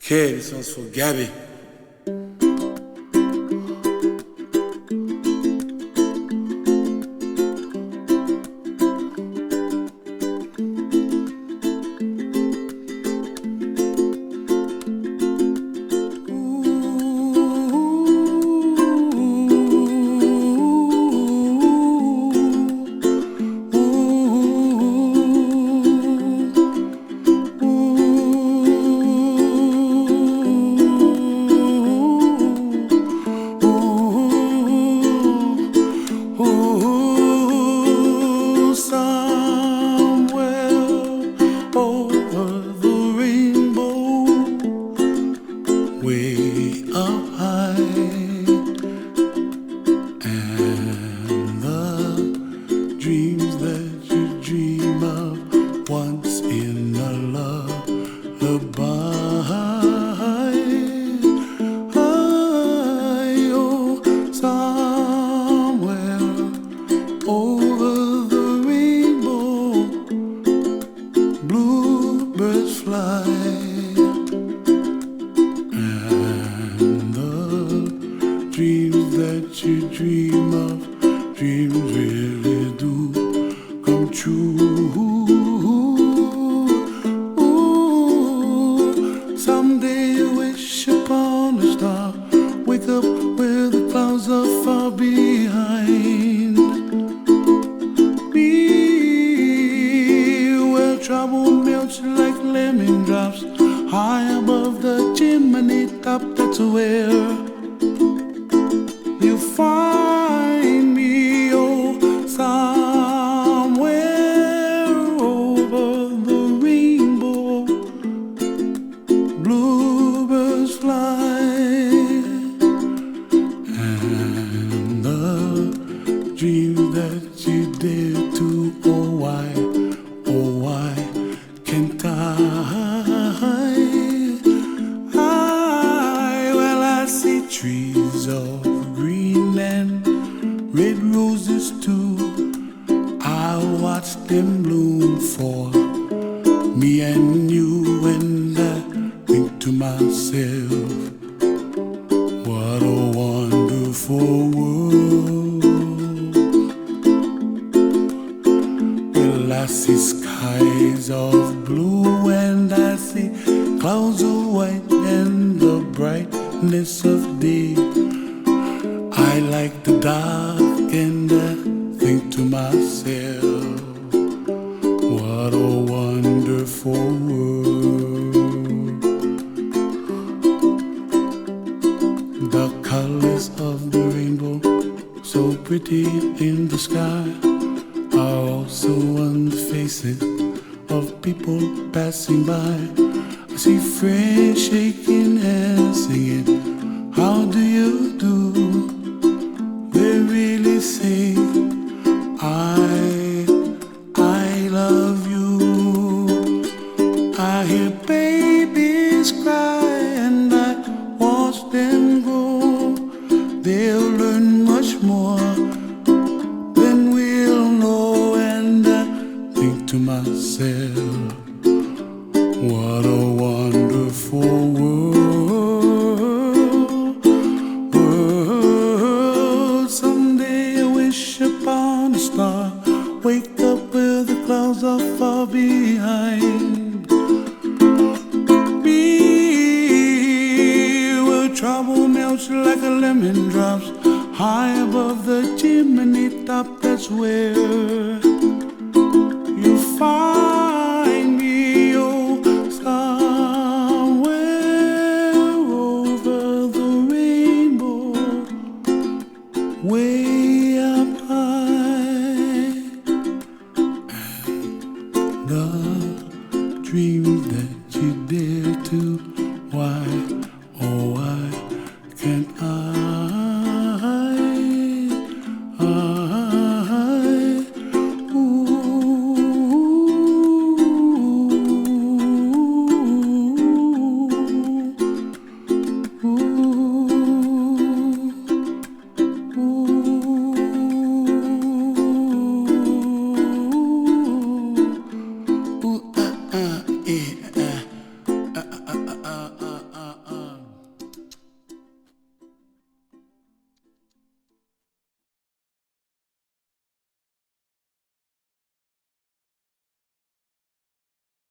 Okay, this one's for Gabby. Way up high, and the dreams that you dream of once in a lullaby. Oh, somewhere over the rainbow, bluebirds fly. Dreams that you dream of, dreams really do come true. Ooh, someday you wish upon a star, wake up where the clouds are far behind me, where trouble melts like lemon drops, high above the chimney top. That's where you find me, oh, somewhere over the rainbow, bluebirds fly, and the dreams that you dare to, oh why can't well, I see trees of green and red roses too. I watch them bloom for me and you, and I think to myself, what a wonderful world. Well, I see skies of blue and I see clouds of white and the brightness of day. I like the dark and I think to myself, what a wonderful world. The colors of the rainbow, so pretty in the sky, are also on the faces of people passing by. I see friends shaking hands singing, how do you do? They really say, I love you. I hear babies cry and I watch them grow. They'll learn much more than we'll know, and I think to myself, what a wonderful world. Someday I wish upon a star, wake up where the clouds are far behind me, where trouble melts like a lemon drops, high above the chimney top. That's where you find